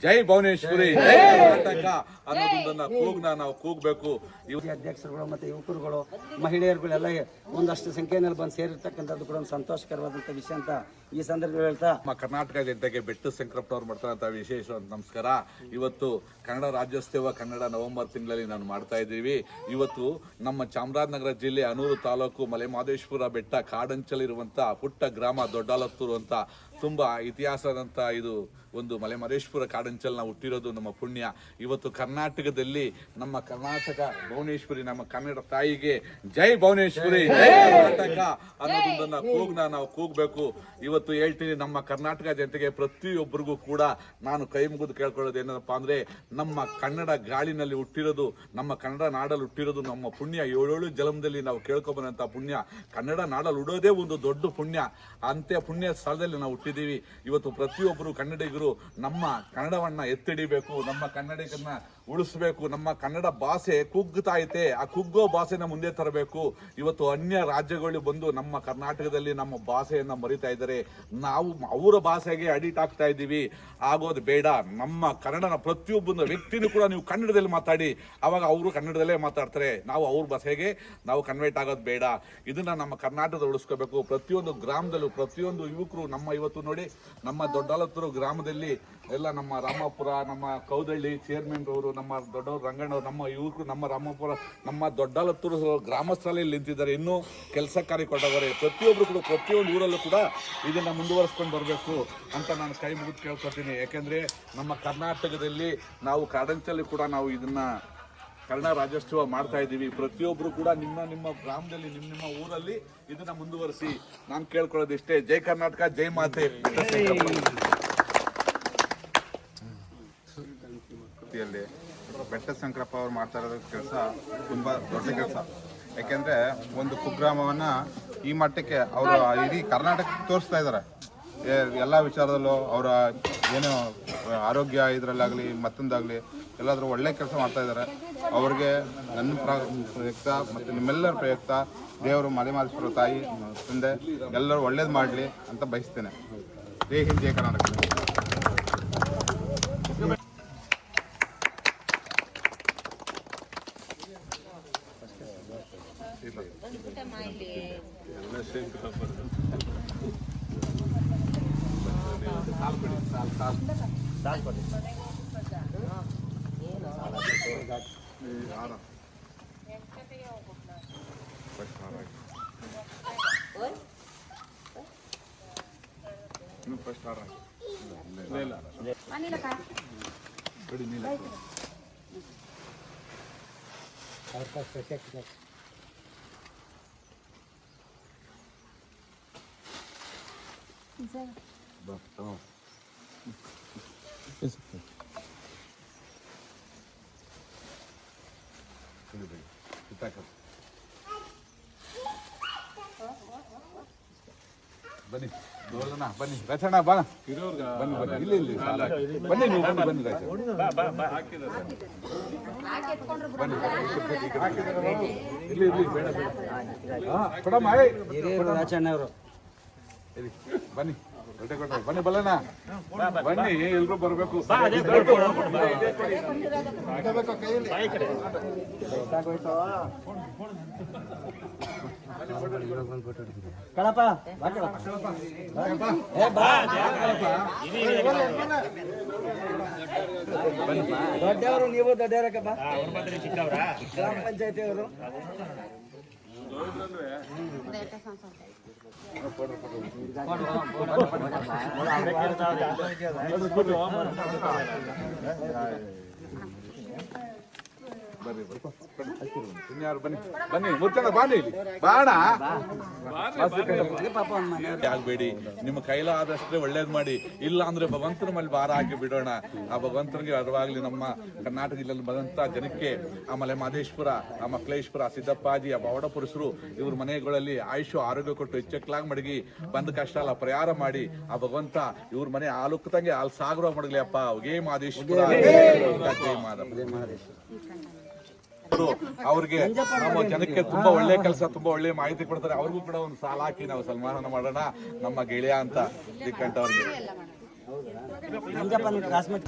ಜೈ ಭುವನೇಶ್ವರಿ, ಜೈ ಕರ್ನಾಟಕ ಅನ್ನೋದನ್ನ ನಾವು ಕೂಗಬೇಕು. ಅಧ್ಯಕ್ಷರುಗಳು ಮತ್ತು ಯುವಕರುಗಳು, ಮಹಿಳೆಯರುಗಳೆಲ್ಲ ಒಂದಷ್ಟು ಸಂಖ್ಯೆಯಲ್ಲಿ ಬಂದು ಸೇರಿರ್ತಕ್ಕಂಥದ್ದು ಕೂಡ ಒಂದು ಸಂತೋಷಕರವಾದಂಥ ವಿಷಯ ಅಂತ ಈ ಸಂದರ್ಭದಲ್ಲಿ ಹೇಳ್ತಾ, ನಮ್ಮ ಕರ್ನಾಟಕ ಜನತೆಗೆ ಬೆಟ್ಟ ಶಂಕರಪ್ಪನವ್ರು ಮಾಡ್ತಾರಂತ ವಿಶೇಷವಾದ ನಮಸ್ಕಾರ. ಇವತ್ತು ಕನ್ನಡ ರಾಜ್ಯೋತ್ಸವ ಕನ್ನಡ ನವೆಂಬರ್ ತಿಂಗಳಲ್ಲಿ ನಾನು ಮಾಡ್ತಾ ಇದ್ದೀವಿ. ಇವತ್ತು ನಮ್ಮ ಚಾಮರಾಜನಗರ ಜಿಲ್ಲೆ ಅನೂರು ತಾಲೂಕು ಮಲೆಮಹದೇಶ್ವರ ಬೆಟ್ಟ ಕಾಡಂಚಲಿರುವಂಥ ಪುಟ್ಟ ಗ್ರಾಮ ದೊಡ್ಡಾಲತ್ತೂರು ಅಂತ ತುಂಬ ಇತಿಹಾಸದಂಥ ಇದು ಒಂದು ಮಲೆಮಹದೇಶ್ವರ ಕಾಡಂಚಲ್ ನಾವು ಹುಟ್ಟಿರೋದು ನಮ್ಮ ಪುಣ್ಯ. ಇವತ್ತು ಕರ್ನಾಟಕದಲ್ಲಿ ನಮ್ಮ ಕರ್ನಾಟಕ ಭುವನೇಶ್ವರಿ, ನಮ್ಮ ಕನ್ನಡ ತಾಯಿಗೆ ಜೈ ಭುವನೇಶ್ವರಿ, ಜೈ ಕರ್ನಾಟಕ ಅನ್ನೋದನ್ನ ನಾವು ಕೂಗಬೇಕು. ಇವತ್ತು ಹೇಳ್ತೀನಿ, ನಮ್ಮ ಕರ್ನಾಟಕ ಜನತೆಗೆ ಪ್ರತಿಯೊಬ್ಬರಿಗೂ ಕೂಡ ನಾನು ಕೈ ಮುಗಿದು ಕೇಳ್ಕೊಳ್ಳೋದು ಏನಪ್ಪ ಅಂದ್ರೆ, ನಮ್ಮ ಕನ್ನಡ ಗಾಳಿನಲ್ಲಿ ಹುಟ್ಟಿರೋದು, ನಮ್ಮ ಕನ್ನಡ ನಾಡಲ್ಲಿ ಹುಟ್ಟಿರೋದು ನಮ್ಮ ಪುಣ್ಯ. ಏಳೇಳು ಜನ್ಮದಲ್ಲಿ ನಾವು ಕೇಳ್ಕೊಬಂದಂತ ಪುಣ್ಯ. ಕನ್ನಡ ನಾಡಲ್ಲಿ ಉಡೋದೇ ಒಂದು ದೊಡ್ಡ ಪುಣ್ಯ. ಅಂತೆ ಪುಣ್ಯ ಸ್ಥಳದಲ್ಲಿ ನಾವು ಹುಟ್ಟಿದ್ದೀವಿ. ಇವತ್ತು ಪ್ರತಿಯೊಬ್ಬರು ಕನ್ನಡಿಗರು ನಮ್ಮ ಕನ್ನಡವನ್ನ ಎತ್ತಿಡಿಬೇಕು, ನಮ್ಮ ಕನ್ನಡಿಗರನ್ನ ಉಳಿಸ್ಬೇಕು. ನಮ್ಮ ಕನ್ನಡ ಭಾಷೆ ಕುಗ್ಗುತ್ತಾ ಐತೆ, ಆ ಕುಗ್ಗೋ ಭಾಷೆನ ಮುಂದೆ ತರಬೇಕು. ಇವತ್ತು ಅನ್ಯ ರಾಜ್ಯಗಳು ಬಂದು ನಮ್ಮ ಕರ್ನಾಟಕದಲ್ಲಿ ನಮ್ಮ ಭಾಷೆಯನ್ನ ಮರಿತಾ ಇದ್ದಾರೆ. ನಾವು ಅವರ ಭಾಷೆಗೆ ಅಡಿಟ್ ಆಗ್ತಾ ಇದ್ದೀವಿ. ಆಗೋದು ಬೇಡ. ನಮ್ಮ ಕನ್ನಡನ ಪ್ರತಿಯೊಬ್ಬನ ವ್ಯಕ್ತಿನೂ ಕೂಡ ನೀವು ಕನ್ನಡದಲ್ಲಿ ಮಾತಾಡಿ, ಅವಾಗ ಅವರು ಕನ್ನಡದಲ್ಲೇ ಮಾತಾಡ್ತಾರೆ. ನಾವು ಅವ್ರ ಭಾಷೆಗೆ ನಾವು ಕನ್ವರ್ಟ್ ಆಗೋದು ಬೇಡ. ಇದನ್ನ ನಮ್ಮ ಕರ್ನಾಟಕದ ಉಳಿಸ್ಕೋಬೇಕು. ಪ್ರತಿಯೊಂದು ಗ್ರಾಮದಲ್ಲೂ ಪ್ರತಿಯೊಂದು ಯುವಕರು, ನಮ್ಮ ಇವತ್ತು ನೋಡಿ ನಮ್ಮ ದೊಡ್ಡಾಲತ್ತೂರು ಗ್ರಾಮದಲ್ಲಿ ಎಲ್ಲ ನಮ್ಮ ರಾಮಪುರ, ನಮ್ಮ ಕೌದಳ್ಳಿ ಚೇರ್ಮನ್ ಅವರು, ನಮ್ಮ ದೊಡ್ಡವರು ರಂಗಣ್ಣವರು, ನಮ್ಮ ಯುವಕರು, ನಮ್ಮ ರಾಮಪುರ, ನಮ್ಮ ದೊಡ್ಡಾಲತ್ತೂರು ಗ್ರಾಮಸ್ಥರಲ್ಲಿ ನಿಂತಿದ್ದಾರೆ. ಇನ್ನೂ ಕೆಲಸ ಕಾರ್ಯ ಕೊಟ್ಟವರು. ಪ್ರತಿಯೊಬ್ಬರು ಕೂಡ ಪ್ರತಿಯೊಂದು ಊರಲ್ಲೂ ಕೂಡ ಇದನ್ನ ಮುಂದುವರಿಸ್ಕೊಂಡು ಬರಬೇಕು ಅಂತ ನಾನು ಕೈ ಮುಗಿದು ಕೇಳ್ಕೊತೀನಿ. ಯಾಕೆಂದ್ರೆ ನಮ್ಮ ಕರ್ನಾಟಕದಲ್ಲಿ ನಾವು ಕಾಡಂಚಲ್ಲಿ ಕೂಡ ನಾವು ಇದನ್ನ ಕನ್ನಡ ರಾಜ್ಯೋತ್ಸವ ಮಾಡ್ತಾ ಇದ್ದೀವಿ. ಪ್ರತಿಯೊಬ್ಬರು ಕೂಡ ನಿಮ್ಮ ಗ್ರಾಮದಲ್ಲಿ ನಿಮ್ಮ ಊರಲ್ಲಿ ಇದನ್ನ ಮುಂದುವರಿಸಿ. ನಾನು ಕೇಳ್ಕೊಳ್ಳೋದಿಷ್ಟೇ, ಜೈ ಕರ್ನಾಟಕ, ಜೈ ಮಾತೆ. ಬೆಟ್ಟ ಶಂಕರಪ್ಪ ಅವ್ರು ಮಾಡ್ತಾ ಇರೋದು ಕೆಲಸ ತುಂಬ ದೊಡ್ಡ ಕೆಲಸ. ಯಾಕೆಂದರೆ ಒಂದು ಕುಗ್ರಾಮವನ್ನು ಈ ಮಟ್ಟಕ್ಕೆ ಅವರು ಇಡೀ ಕರ್ನಾಟಕಕ್ಕೆ ತೋರಿಸ್ತಾ ಇದ್ದಾರೆ. ಎಲ್ಲ ವಿಚಾರದಲ್ಲೂ ಅವರ ಏನೋ ಆರೋಗ್ಯ ಇದರಲ್ಲಾಗಲಿ ಮತ್ತೊಂದಾಗಲಿ ಎಲ್ಲಾದರೂ ಒಳ್ಳೆ ಕೆಲಸ ಮಾಡ್ತಾ ಇದ್ದಾರೆ. ಅವ್ರಿಗೆ ನನ್ನ ಪ್ರಯುಕ್ತ ಮತ್ತು ನಿಮ್ಮೆಲ್ಲರ ಪ್ರಯುಕ್ತ ದೇವರು ಮಲೆಮಹದೇಶ್ವರ ತಾಯಿ ತಂದೆ ಎಲ್ಲರೂ ಒಳ್ಳೇದು ಮಾಡಲಿ ಅಂತ ಬಯಸ್ತೇನೆ. ಜೈ ಹಿಂದ್, ಜೈ ಕರ್ನಾಟಕ. ಬನ್ನಿ ಬನ್ನಿ ರಚನಾ ಬಾ, ಬನ್ನಿ ಬನ್ನಿ, ಇಲ್ಲಿ ಬನ್ನಿ, ನೀವು ಬನ್ನಿ ರಾಜ, ಬನ್ನಿ ಇಲ್ಲಿ ಬೇಡ ಕೊಡಮ್ಮ, ರಾಜಣ್ಣವರು ಬನ್ನಿ ಬನ್ನಿ ಬಲ್ಲಣ್ಣ, ಬನ್ನಿ ಎಲ್ರು ಬರ್ಬೇಕು. ಕಳಪ ದೊಡ್ಡವರು, ನೀವು ದೊಡ್ಡವರಕ್ಕಪ್ಪ, ಗ್ರಾಮ ಪಂಚಾಯತಿ ಅವರು. ಇನ್ಯಾರು ಬನ್ನಿ ಬನ್ನಿ ಮುಚ್ಚಣ, ಬಾಣಿ ಬಾಣ ಆಗ್ಬೇಡಿ. ನಿಮ್ಮ ಕೈಲಾದಷ್ಟೇ ಒಳ್ಳೇದ್ ಮಾಡಿ, ಇಲ್ಲ ಅಂದ್ರೆ ಭಗವಂತನ ಮೇಲೆ ಭಾರ ಹಾಕಿ ಬಿಡೋಣ. ಆ ಭಗವಂತನಿಗೆ ಅರಿವಾಗ್ಲಿ ನಮ್ಮ ಕರ್ನಾಟಕ ಜಿಲ್ಲೆಯಲ್ಲಿ ಬಂದಂತ ಜನಕ್ಕೆ ಆ ಮಲೆಮಹದೇಶ್ವರ, ಆ ಮಕ್ಕಳೇಶ್ವರ, ಸಿದ್ದಪ್ಪಾಜಿ, ಆ ಬವಡ ಪುರುಷರು ಇವ್ರ ಮನೆಗಳಲ್ಲಿ ಆಯುಷು ಆರೋಗ್ಯ ಕೊಟ್ಟು ಹೆಚ್ಚಕ್ಲಾಗ್ ಮಡಗಿ ಬಂದ ಕಷ್ಟ ಎಲ್ಲ ಪರಿಹಾರ ಮಾಡಿ ಆ ಭಗವಂತ ಇವ್ರ ಮನೆ ಹಾಲುಕ್ಕಂಗೆ ಹಾಲು ಸಾಗರ ಮಡಗ್ಲಿ ಅಪ್ಪ. ಜೈ ಮಹದೇಶ್ವರ, ಜೈ ಮಹದೇಶ್ವರ. ಅವ್ರಿಗೆ ನಮ್ಮ ಜನಕ್ಕೆ ತುಂಬಾ ಒಳ್ಳೆ ಕೆಲಸ, ತುಂಬಾ ಒಳ್ಳೆ ಮಾಹಿತಿ ಕೊಡ್ತಾರೆ. ಅವ್ರಿಗೂ ಕೂಡ ಒಂದು ಸಾಲ ಹಾಕಿ ನಾವು ಸನ್ಮಾನ ಮಾಡೋಣ. ನಮ್ಮ ಗೆಳೆಯ ಅಂತ ದಿಕ್ಕಂಟ ಅವ್ರಿಗೆ ನಂಜಪ್ಪನ ಕ್ಲಾಸ್ಮೇಟ್.